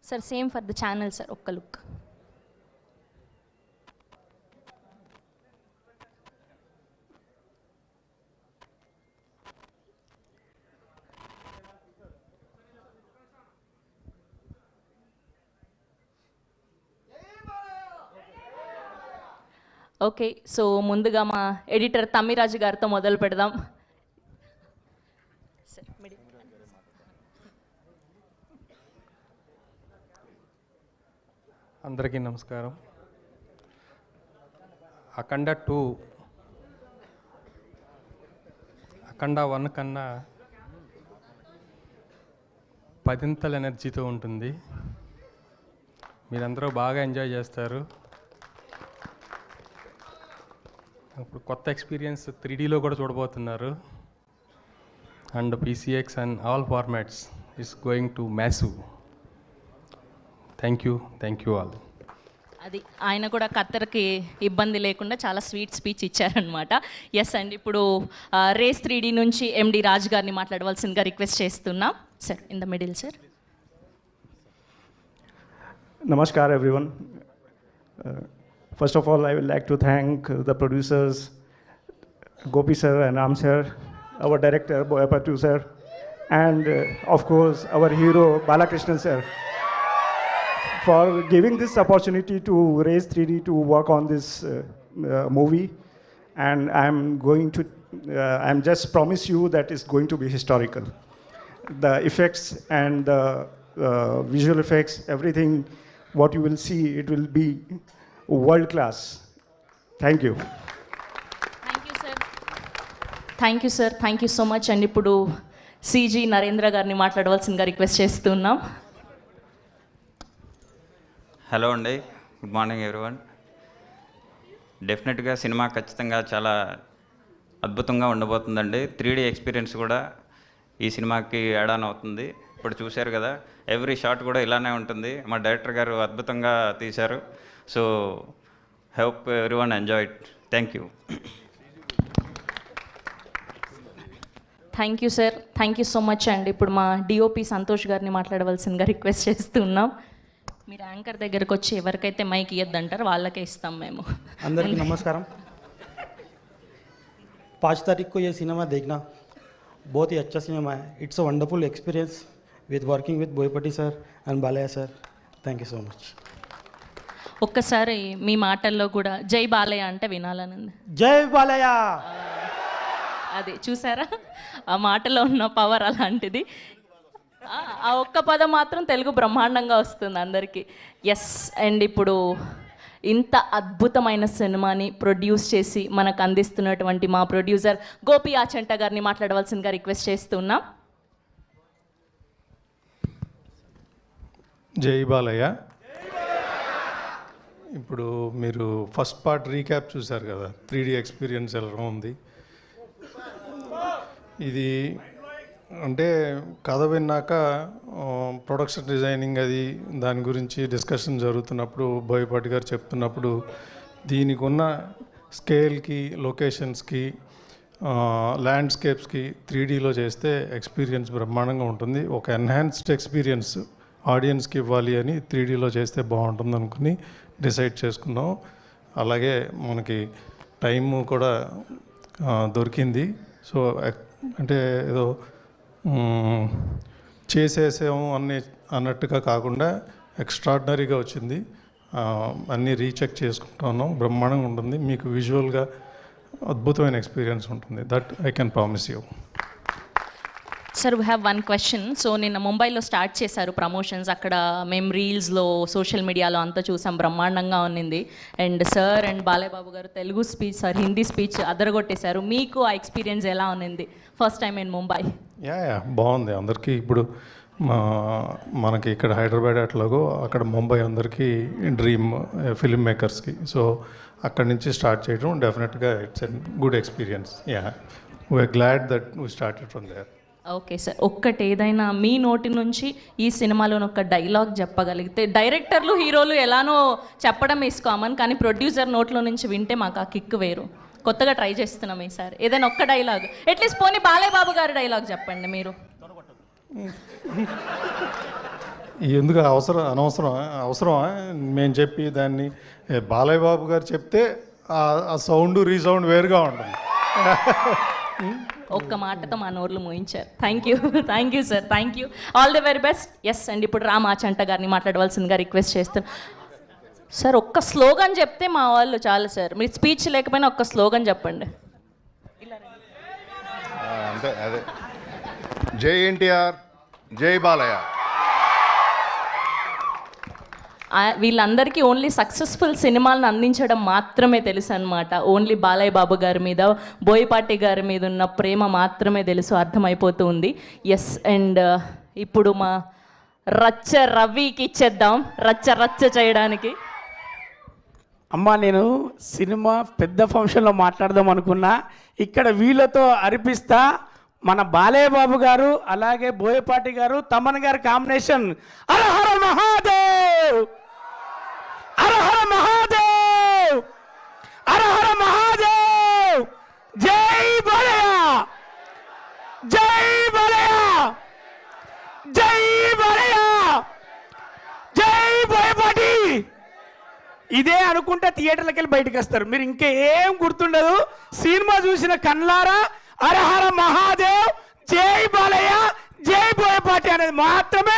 Sir same for the channel sir, ఒక్క look. Okay, so ముందుగా మా ఎడిటర్ తమ్మిరాజు గారితో మొదలు పెడదాం. అందరికీ నమస్కారం. అఖండ 2 అఖండ 1 కన్నా 10 ఎనర్జీతో ఉంటుంది. మీరందరూ బాగా ఎంజాయ్ చేస్తారు. ఇప్పుడు కొత్త ఎక్స్పీరియన్స్ 3Dలో కూడా చూడబోతున్నారు. And PCX and all formats is going to massive. Thank you all. అది ఆయన కూడా కత్తెరకి ఇబ్బంది లేకుండా చాలా స్వీట్ స్పీచ్ ఇచ్చారనమాట. ఎస్ అండి, ఇప్పుడు రేస్ 3D నుంచి MD రాజ్ గారిని మాట్లాడవలసిందిగా రిక్వెస్ట్ చేస్తున్నాం. Sir in the middle sir. Namaskar everyone. First of all, I would like to thank the producers, Gopi sir and Ram sir, our director, Boyapatu sir, and of course, our hero, Balakrishnan sir, for giving this opportunity to Race 3D to work on this movie. And I'm just promise you that it's going to be historical. The effects and the visual effects, everything, what you will see, it will be world class. Thank you. Thank you sir, thank you so much. And ఇప్పుడు CG Narendra గారిని మాట్లాడవలసిందిగా request చేస్తున్నాం. Hello అండి, good morning everyone. డెఫినెట్గా cinema ఖచ్చితంగా చాలా అద్భుతంగా ఉండబోతుందండి. 3D experience కూడా ఈ సినిమాకి యాడ్ ఆన్ అవుతుంది. ఇప్పుడు చూశారు కదా, ఎవ్రీ షాట్ కూడా ఇలానే ఉంటుంది. మా డైరెక్టర్ గారు అద్భుతంగా తీశారు. So hope everyone enjoy it. Thank you. Thank you sir, thank you so much. అండి ఇప్పుడు మా DOP సంతోష్ గారిని మాట్లాడవలసిందిగా రిక్వెస్ట్ చేస్తున్నాం. మీరు యాంకర్ దగ్గరకు వచ్చి ఎవరికైతే మైక్ ఇవ్వద్దంటారు వాళ్ళకే ఇస్తాం మేము. అందరికీ నమస్కారం. 5 तारीख को ये सिनेमा देखना, बहुत ही अच्छा सिनेमा है. It's a wonderful experience with working with Boyapati sir and Balaya sir. Thank you so much. ఒక్కసారి మీ మాటల్లో కూడా జై బాలయ్య అంటే వినాలనుంది. జై బాలయ్య. అది చూసారా, ఆ మాటలో ఉన్న పవర్ అలాంటిది. ఆ ఒక్క పదం మాత్రం తెలుగు బ్రహ్మాండంగా వస్తుంది అందరికీ. ఎస్, అండ్ ఇప్పుడు ఇంత అద్భుతమైన సినిమాని ప్రొడ్యూస్ చేసి మనకు అందిస్తున్నటువంటి మా ప్రొడ్యూసర్ గోపి ఆచంట గారిని మాట్లాడవలసిందిగా రిక్వెస్ట్ చేస్తున్నాం. జై బాలయ్య. ఇప్పుడు మీరు ఫస్ట్ పార్ట్ రీక్యాప్ చూశారు కదా, 3D ఎక్స్పీరియన్స్ ఎలా ఉంది. ఇది అంటే కథ విన్నాక ప్రొడక్షన్ డిజైనింగ్ అది దాని గురించి డిస్కషన్ జరుగుతున్నప్పుడు బోయపాటి గారు చెప్తున్నప్పుడు దీనికి ఉన్న స్కేల్కి, లొకేషన్స్కి, ల్యాండ్స్కేప్స్కి 3Dలో చేస్తే ఎక్స్పీరియన్స్ బ్రహ్మాండంగా ఉంటుంది. ఒక ఎన్హాన్స్డ్ ఎక్స్పీరియన్స్ ఆడియన్స్కి ఇవ్వాలి అని 3Dలో చేస్తే బాగుంటుంది అనుకుని డిసైడ్ చేసుకున్నాం. అలాగే మనకి టైము కూడా దొరికింది. సో అంటే ఏదో చేసేసాము అన్నట్టుగా కాకుండా ఎక్స్ట్రాడినరీగా వచ్చింది. అన్నీ రీచెక్ చేసుకుంటున్నాం. బ్రహ్మాండంగా ఉంటుంది. మీకు విజువల్గా అద్భుతమైన ఎక్స్పీరియన్స్ ఉంటుంది. That I can promise you. Sir we have one question. So నిన్న ముంబైలో స్టార్ట్ చేశారు ప్రమోషన్స్. అక్కడ మేము రీల్స్లో, సోషల్ మీడియాలో అంతా చూసాం, బ్రహ్మాండంగా ఉన్నింది. And sir and Balayya Babu garu Telugu speech, sir Hindi speech అదరగొట్టేశారు. మీకు ఆ ఎక్స్పీరియన్స్ ఎలా ఉన్నింది first time in Mumbai? Yeah బాగుంది. అందరికీ ఇప్పుడు మనకి ఇక్కడ హైదరాబాద్ అట్లాగో అక్కడ ముంబై అందరికీ డ్రీమ్ ఫిల్మ్ మేకర్స్కి. సో అక్కడి నుంచి స్టార్ట్ చేయడం డెఫినెట్గా it's a good experience. Yeah we're glad that we started from there. Okay sir, ఒక్కటి ఏదైనా మీ నోటి నుంచి ఈ సినిమాలోని ఒక డైలాగ్ చెప్పగలిగితే, డైరెక్టర్లు హీరోలు ఎలానో చెప్పడం ఈస్ కామన్, కానీ ప్రొడ్యూసర్ నోట్లో నుంచి వింటే మాకు ఆ కిక్ వేరు. కొత్తగా ట్రై చేస్తున్నాం ఈసారి. ఏదైనా ఒక్క డైలాగ్ అట్లీస్ట్ పోనీ బాలయ్య బాబు గారి డైలాగ్ చెప్పండి మీరు. ఎందుకు అవసరమా మేము చెప్పి దాన్ని బాలయ్య బాబు గారు చెప్తే ఆ సౌండ్ రీసౌండ్ వేరుగా ఉంటుంది. ఒక్క మాటతో మా నోర్లు మోయించారు. Thank you sir, thank you, all the very best. Yes and ఇప్పుడు రామాచంట గారిని మాట్లాడవలసిందిగా రిక్వెస్ట్ చేస్తాను. సార్ ఒక్క స్లోగన్ చెప్తే మా వాళ్ళు చాలు సార్, మీరు స్పీచ్ లేకపోయినా ఒక్క స్లోగన్ చెప్పండి. అంటే అదే జై ఎన్టీఆర్, జై బాలయ్య. వీళ్ళందరికీ ఓన్లీ సక్సెస్ఫుల్ సినిమాలను అందించడం మాత్రమే తెలుసు అనమాట. ఓన్లీ బాలయ్య బాబు గారి మీద, బోయపాటి గారి మీద ఉన్న ప్రేమ మాత్రమే తెలుసు, అర్థమైపోతూ ఉంది. ఎస్ అండ్ ఇప్పుడు మా రచ్చ రవికి ఇచ్చేద్దాం, రచ్చ చేయడానికి. అమ్మ నేను సినిమా పెద్ద ఫంక్షన్లో మాట్లాడదాం అనుకున్నా, ఇక్కడ వీళ్ళతో అర్పిస్తా. మన బాలయ్య బాబు గారు అలాగే బోయపాటి గారు తమన్ గారి కాంబినేషన్. హర హర మహాదేవ్, హర హర మహాదేవ్, హర హర మహాదేవ్, జై బాలయ్య, జై బాలయ్య, జై బాలయ్య, జై బోయపాటి. ఇదే అనుకుంటే థియేటర్లకి వెళ్ళి బయటకు వస్తారు. మీరు ఇంకేం గుర్తుండదు. సినిమా చూసిన కళ్ళారా హర హర మహాదేవ్, జై బాలయ్య, జై బోయపాటి అనేది మాత్రమే